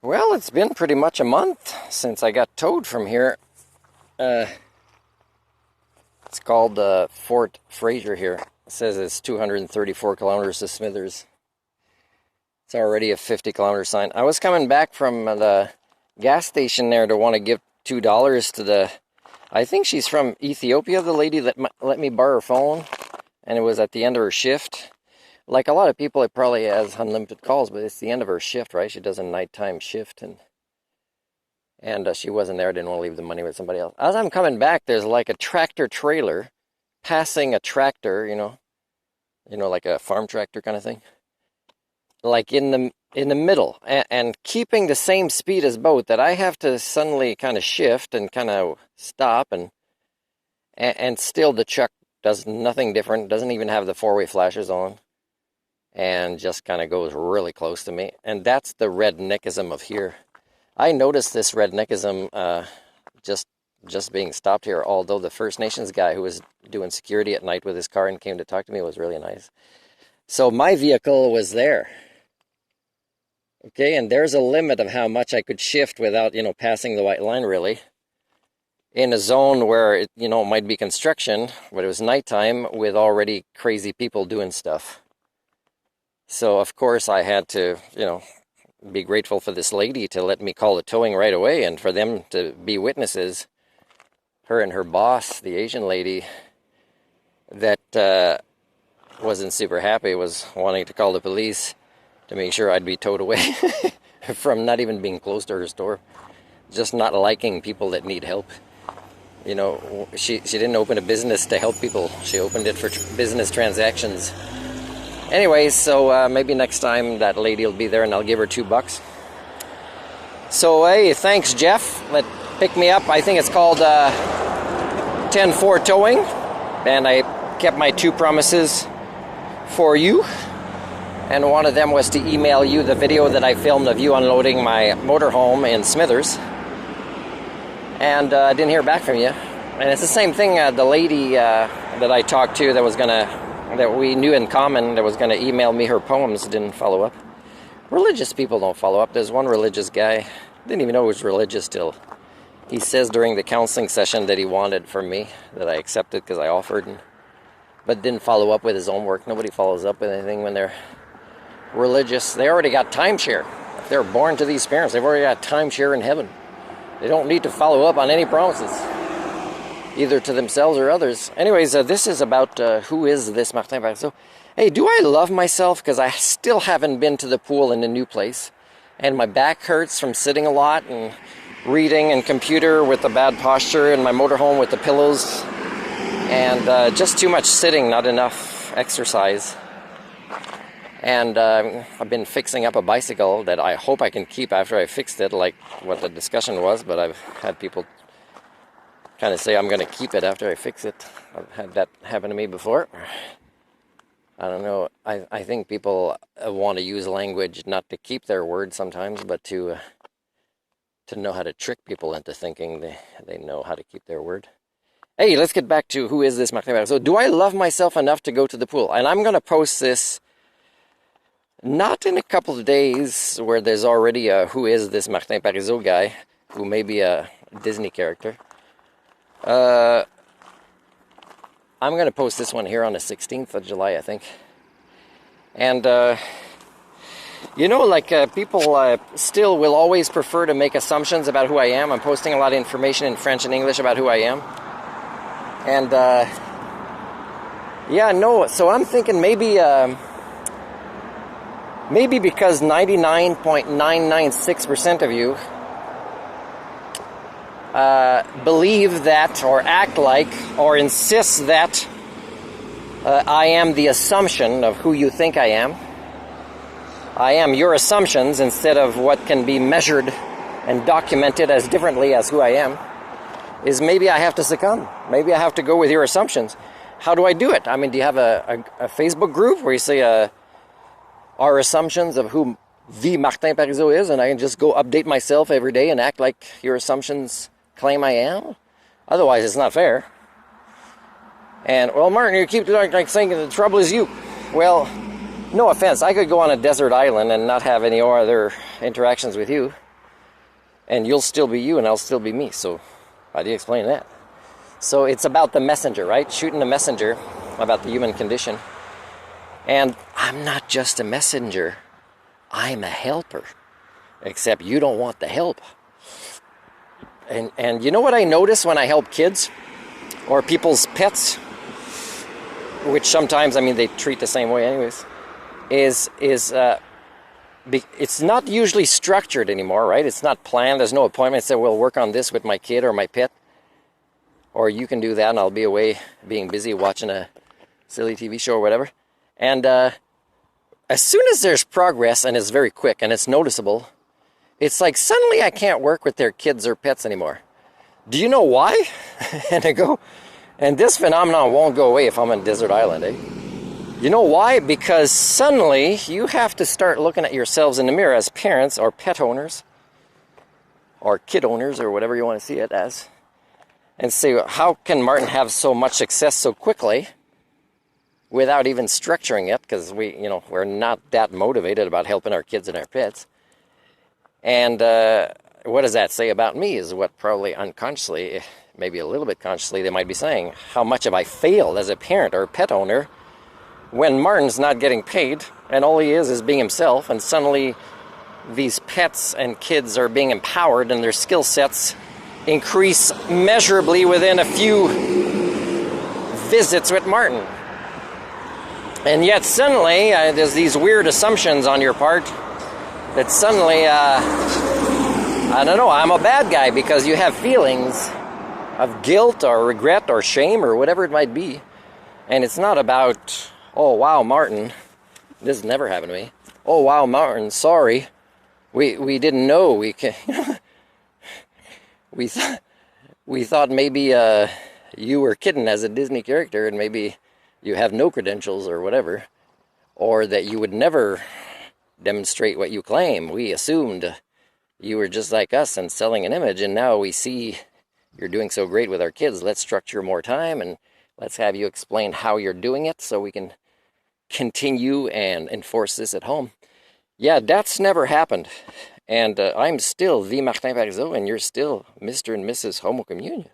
Well, it's been pretty much a month since I got towed from here. It's called Fort Fraser here. It says it's 234 kilometers to Smithers. It's already a 50-kilometer sign. I was coming back from the gas station there to want to give $2 to the... I think she's from Ethiopia, the lady that let me borrow her phone. And it was at the end of her shift. Like a lot of people, it probably has unlimited calls, but it's the end of her shift, right? She does a nighttime shift, and she wasn't there. Didn't want to leave the money with somebody else. As I'm coming back, there's like a tractor trailer passing a tractor, you know, like a farm tractor kind of thing, like in the middle, and keeping the same speed as both. That I have to suddenly kind of shift and kind of stop, and still the truck does nothing different. Doesn't even have the four-way flashers on. And just kind of goes really close to me. And that's the redneckism of here. I noticed this redneckism just being stopped here, although the First Nations guy who was doing security at night with his car and came to talk to me was really nice. So my vehicle was there. Okay, and there's a limit of how much I could shift without, passing the white line, really. In a zone where, it might be construction, but it was nighttime with already crazy people doing stuff. So, of course, I had to, be grateful for this lady to let me call the towing right away and for them to be witnesses. Her and her boss, the Asian lady, that wasn't super happy, was wanting to call the police to make sure I'd be towed away from not even being close to her store. Just not liking people that need help. She didn't open a business to help people. She opened it for business transactions. Anyways, so maybe next time that lady will be there and I'll give her $2. So, hey, thanks, Jeff. Pick me up. I think it's called 10-4 Towing. And I kept my 2 promises for you. And one of them was to email you the video that I filmed of you unloading my motorhome in Smithers. And I didn't hear back from you. And it's the same thing, the lady that I talked to that we knew in common that was going to email me her poems didn't follow up. Religious people don't follow up. There's one religious guy, didn't even know he was religious till he says during the counseling session that he wanted from me, that I accepted because I offered, but didn't follow up with his own work. Nobody follows up with anything when they're religious. They already got timeshare. If they're born to these parents, they've already got timeshare in heaven. They don't need to follow up on any promises, either to themselves or others. Anyways, this is about who is this Martin Parizeau. Hey, do I love myself? Because I still haven't been to the pool in a new place. And my back hurts from sitting a lot and reading and computer with the bad posture and my motorhome with the pillows. And just too much sitting, not enough exercise. And I've been fixing up a bicycle that I hope I can keep after I fixed it, like what the discussion was. But I've had people kind of say I'm going to keep it after I fix it. I've had that happen to me before. I don't know. I think people want to use language not to keep their word sometimes, but to know how to trick people into thinking they know how to keep their word. Hey, let's get back to who is this Martin Parizeau. So do I love myself enough to go to the pool? And I'm going to post this not in a couple of days where there's already a who is this Martin Parizeau guy who may be a Disney character. I'm going to post this one here on the 16th of July, I think. And, people still will always prefer to make assumptions about who I am. I'm posting a lot of information in French and English about who I am. And, so I'm thinking maybe because 99.996% of you believe that or act like or insist that I am the assumption of who you think I am. I am your assumptions instead of what can be measured and documented as differently as who I am. Is maybe I have to succumb. Maybe I have to go with your assumptions. How do I do it? I mean, do you have a Facebook group where you say our assumptions of who the Martin Parizeau is, and I can just go update myself every day and act like your assumptions claim I am? Otherwise, it's not fair. And, well, Martin, you keep like saying the trouble is you. Well, no offense, I could go on a desert island and not have any other interactions with you. and you'll still be you and I'll still be me. So how do you explain that? So it's about the messenger, right? Shooting the messenger about the human condition. And I'm not just a messenger, I'm a helper. Except you don't want the help. And you know what I notice when I help kids or people's pets, which sometimes, I mean, they treat the same way anyways, is it's not usually structured anymore, right? It's not planned. There's no appointment. Say, we'll work on this with my kid or my pet. Or you can do that and I'll be away being busy watching a silly TV show or whatever. And as soon as there's progress and it's very quick and it's noticeable, it's like suddenly I can't work with their kids or pets anymore. Do you know why? And I go, and this phenomenon won't go away if I'm on a desert island, eh? You know why? Because suddenly you have to start looking at yourselves in the mirror as parents or pet owners or kid owners or whatever you want to see it as, and say, how can Martin have so much success so quickly without even structuring it? Because we're not that motivated about helping our kids and our pets. And what does that say about me is what probably unconsciously, maybe a little bit consciously, they might be saying. How much have I failed as a parent or a pet owner when Martin's not getting paid and all he is being himself, and suddenly these pets and kids are being empowered and their skill sets increase measurably within a few visits with Martin. And yet suddenly there's these weird assumptions on your part that suddenly, I don't know, I'm a bad guy because you have feelings of guilt or regret or shame or whatever it might be. And it's not about, oh wow, Martin, this has never happened to me. Oh wow, Martin, sorry, we didn't know. We thought maybe you were kidding as a Disney character and maybe you have no credentials or whatever, or that you would never demonstrate what you claim. We assumed you were just like us and selling an image, and now we see you're doing so great with our kids. Let's structure more time and let's have you explain how you're doing it so we can continue and enforce this at home. Yeah, that's never happened. And I'm still the Martin Parizeau, and you're still Mr. and Mrs. Homo Communion.